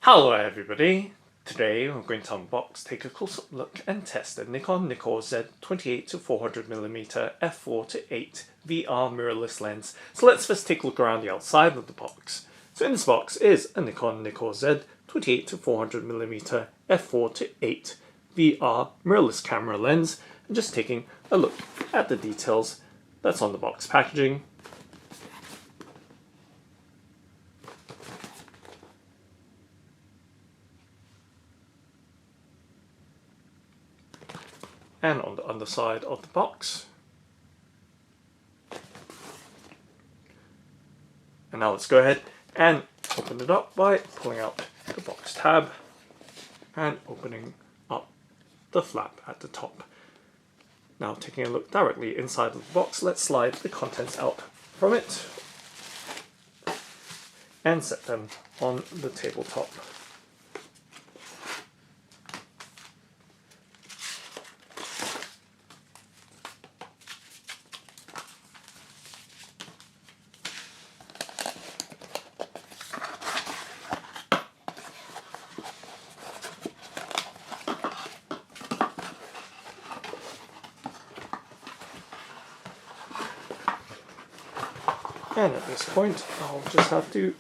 Hello everybody! Today I'm going to unbox, take a close-up look and test the Nikon NIKKOR Z 28-400mm f4:8 VR mirrorless lens. So let's first take a look around the outside of the box. So in this box is a Nikon NIKKOR Z 28-400mm f4:8 VR mirrorless camera lens, and just taking a look at the details that's on the box packaging. And on the underside of the box. And now let's go ahead and open it up by pulling out the box tab and opening up the flap at the top. Now taking a look directly inside of the box, let's slide the contents out from it and set them on the tabletop. And at this point, I'll just have to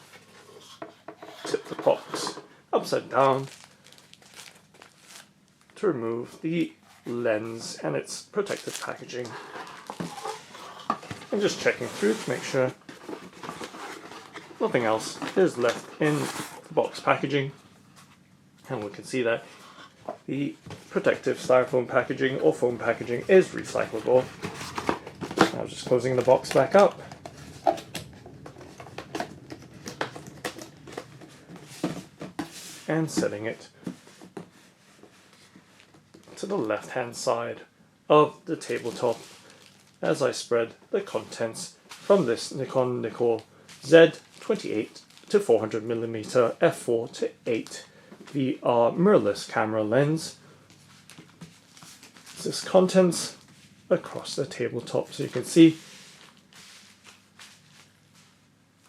tip the box upside down to remove the lens and its protective packaging. And just checking through to make sure nothing else is left in the box packaging. And we can see that the protective styrofoam packaging or foam packaging is recyclable. Now just closing the box back up. And setting it to the left hand side of the tabletop as I spread the contents from this Nikon NIKKOR Z 28-400mm f4:8 VR mirrorless camera lens. This contents across the tabletop, so you can see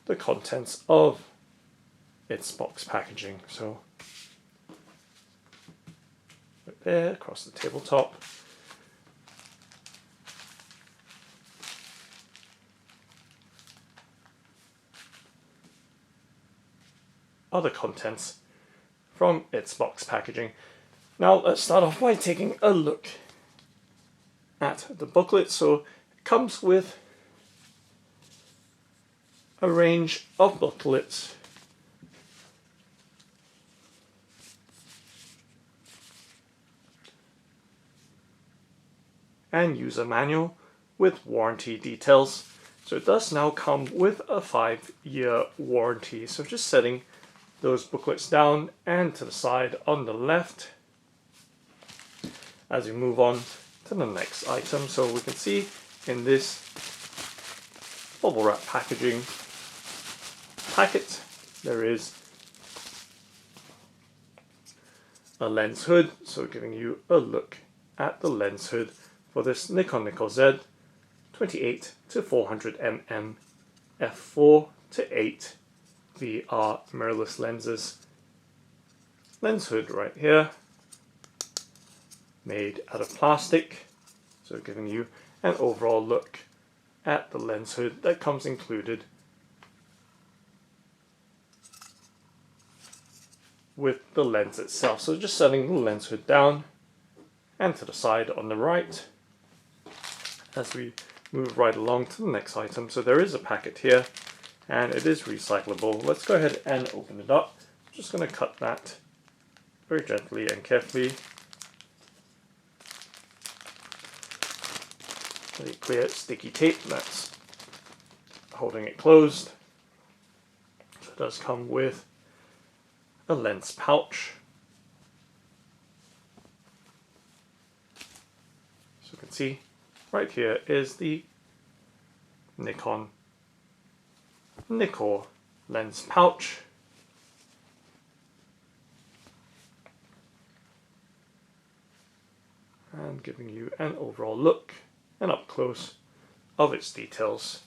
the contents of its box packaging. So right there across the tabletop. Other contents from its box packaging. Now let's start off by taking a look at the booklet. So it comes with a range of booklets and user manual with warranty details. So it does now come with a 5-year warranty. So just setting those booklets down and to the side on the left as we move on to the next item. So we can see in this bubble wrap packaging packet there is a lens hood, so giving you a look at the lens hood for this Nikon NIKKOR Z 28-400mm f4:8 VR mirrorless lenses. Lens hood right here, made out of plastic, so giving you an overall look at the lens hood that comes included with the lens itself. So just setting the lens hood down and to the side on the right as we move right along to the next item. So there is a packet here and it is recyclable. Let's go ahead and open it up. I'm just going to cut that very gently and carefully. The clear sticky tape that's holding it closed. So it does come with a lens pouch. So you can see right here is the Nikon NIKKOR lens pouch. And giving you an overall look and up close of its details.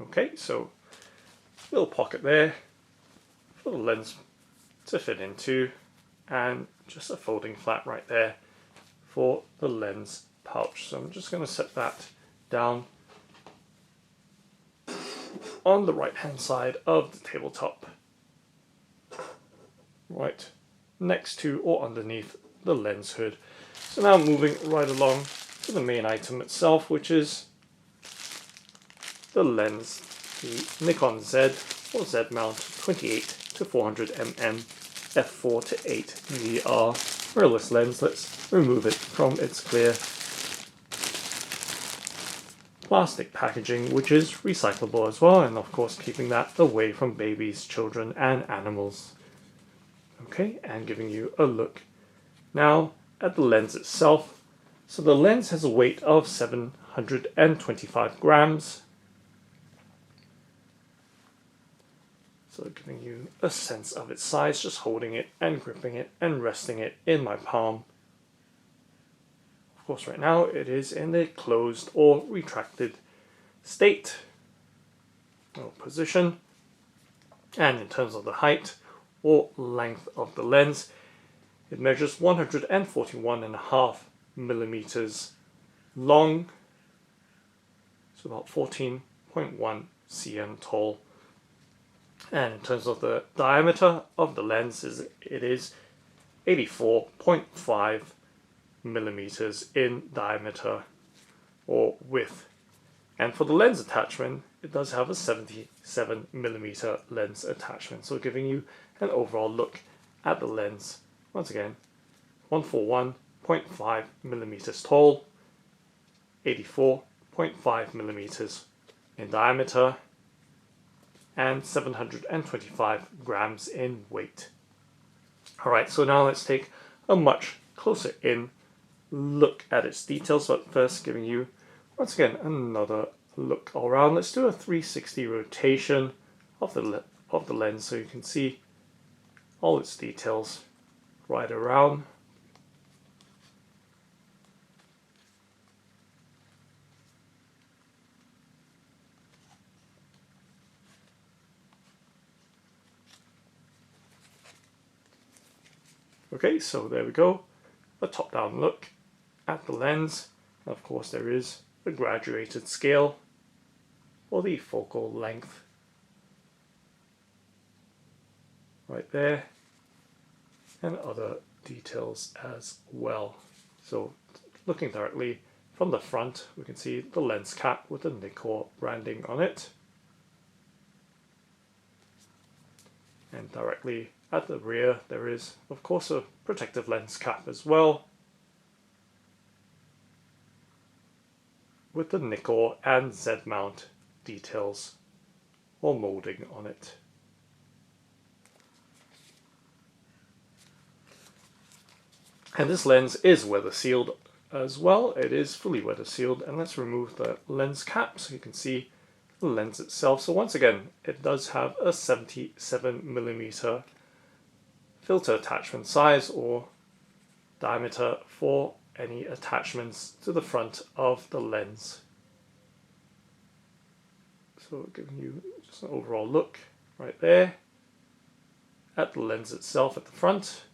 Okay, so little pocket there for the lens to fit into, and just a folding flap right there for the lens pouch. So I'm just going to set that down on the right hand side of the tabletop, right next to or underneath the lens hood. So now moving right along to the main item itself, which is the lens, the Nikon Z or Z mount 28 to 400 mm f4 to 8 VR mirrorless lens. Let's remove it from its clear plastic packaging, which is recyclable as well, and of course keeping that away from babies, children and animals. Okay, and giving you a look now at the lens itself. So the lens has a weight of 725 grams. So giving you a sense of its size, just holding it and gripping it and resting it in my palm. Of course right now it is in the closed or retracted state or position. And in terms of the height or length of the lens, it measures 141.5 millimeters long, so about 14.1 cm tall. And in terms of the diameter of the lens, it is 84.5 millimeters in diameter or width. And for the lens attachment, it does have a 77 millimeter lens attachment, so giving you an overall look at the lens. Once again, 141.5 millimeters tall, 84.5 millimeters in diameter, and 725 grams in weight. Alright, so now let's take a much closer in look at its details, but first giving you once again another look all around. Let's do a 360 rotation of the lens so you can see all its details right around. Okay, so there we go, a top-down look at the lens. Of course there is the graduated scale or the focal length right there, and other details as well. So looking directly from the front, we can see the lens cap with the NIKKOR branding on it, and directly at the rear there is of course a protective lens cap as well with the NIKKOR and Z mount details or molding on it. And this lens is weather sealed as well. It is fully weather sealed, and let's remove the lens cap so you can see the lens itself. So once again, it does have a 77 millimeter filter attachment size or diameter for any attachments to the front of the lens. So giving you just an overall look right there at the lens itself at the front.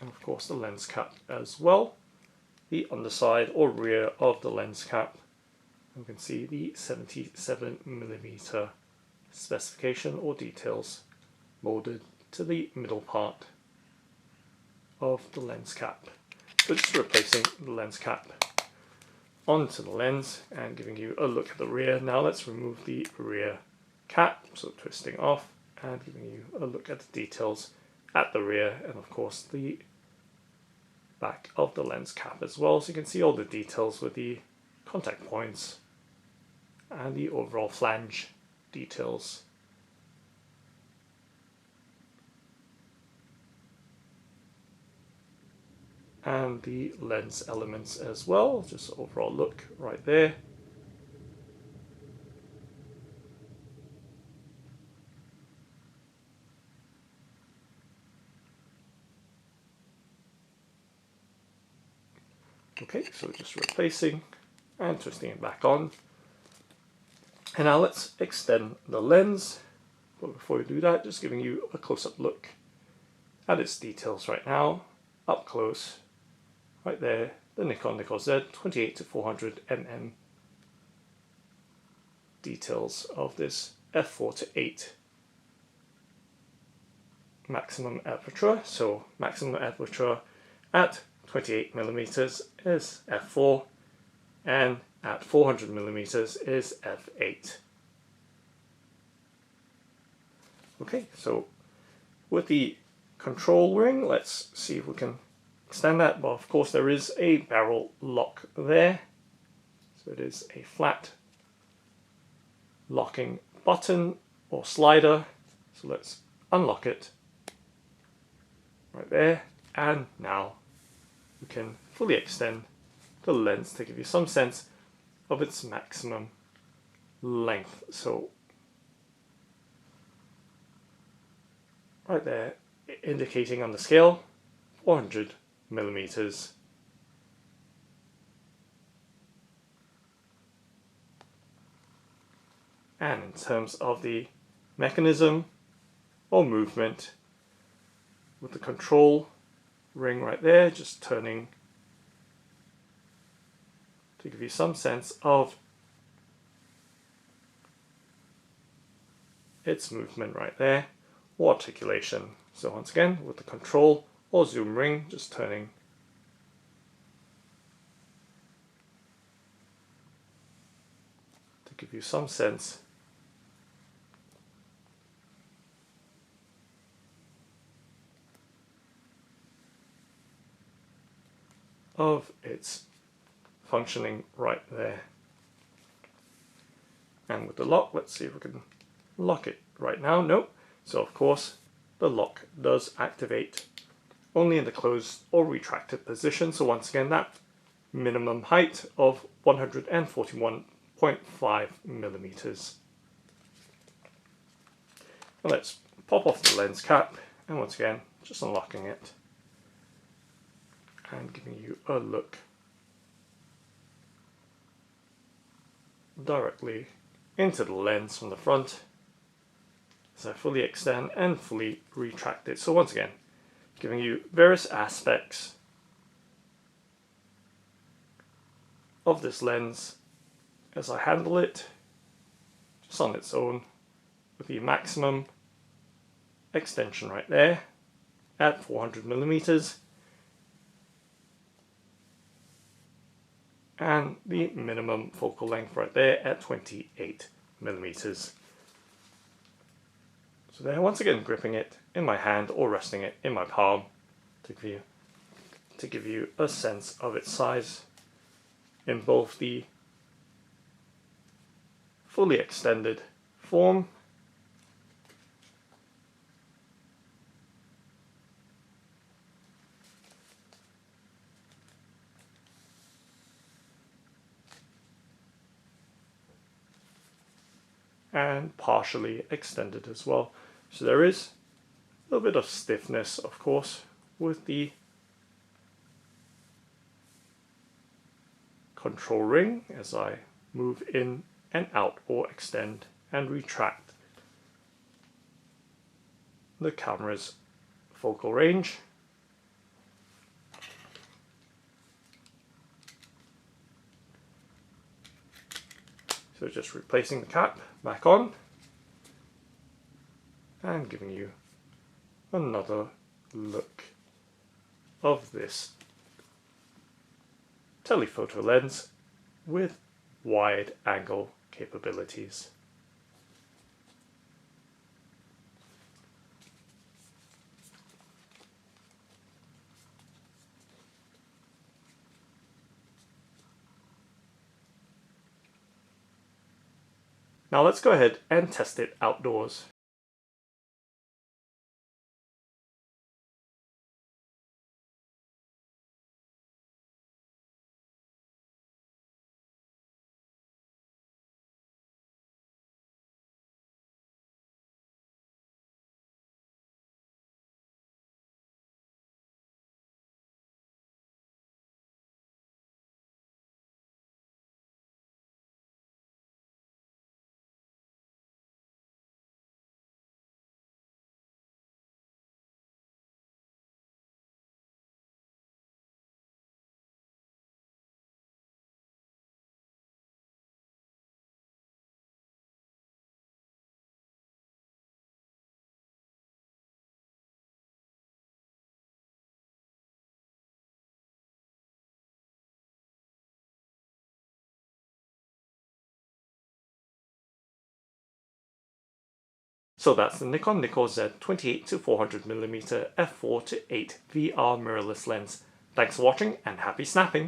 And of course the lens cap as well, the underside or rear of the lens cap. You can see the 77 millimeter specification or details molded to the middle part of the lens cap. So just replacing the lens cap onto the lens and giving you a look at the rear. Now let's remove the rear cap, so twisting off and giving you a look at the details at the rear, and of course the back of the lens cap as well, so you can see all the details with the contact points and the overall flange details. And the lens elements as well, just overall look right there. Okay, so just replacing and twisting it back on. And now let's extend the lens. But before we do that, just giving you a close-up look at its details right now, up close, right there, the Nikon NIKKOR Z 28-400 details of this f4:8 maximum aperture. So maximum aperture at 28mm is f4 and at 400mm is f8. Okay, so with the control ring, let's see if we can extend that. Well, of course there is a barrel lock there, so it is a flat locking button or slider. So let's unlock it right there, and now we can fully extend the lens to give you some sense of its maximum length. So right there, indicating on the scale 400mm. And in terms of the mechanism or movement, with the control ring right there, just turning to give you some sense of its movement right there, or articulation. So once again, with the control or zoom ring, just turning to give you some sense of its functioning right there. And with the lock, let's see if we can lock it right now. Nope. So of course the lock does activate only in the closed or retracted position. So once again, that minimum height of 141.5mm. And let's pop off the lens cap, and once again just unlocking it and giving you a look directly into the lens from the front as I fully extend and fully retract it. So once again, giving you various aspects of this lens as I handle it just on its own, with the maximum extension right there at 400mm and the minimum focal length right there at 28mm. So there, once again gripping it in my hand or resting it in my palm to give you a sense of its size in both the fully extended form and partially extended as well. So there is a little bit of stiffness, of course, with the control ring as I move in and out or extend and retract the camera's focal range. So just replacing the cap back on and giving you another look of this telephoto lens with wide angle capabilities. Now let's go ahead and test it outdoors. So that's the Nikon NIKKOR Z 28-400mm f4:8 VR mirrorless lens. Thanks for watching and happy snapping!